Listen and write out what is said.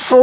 100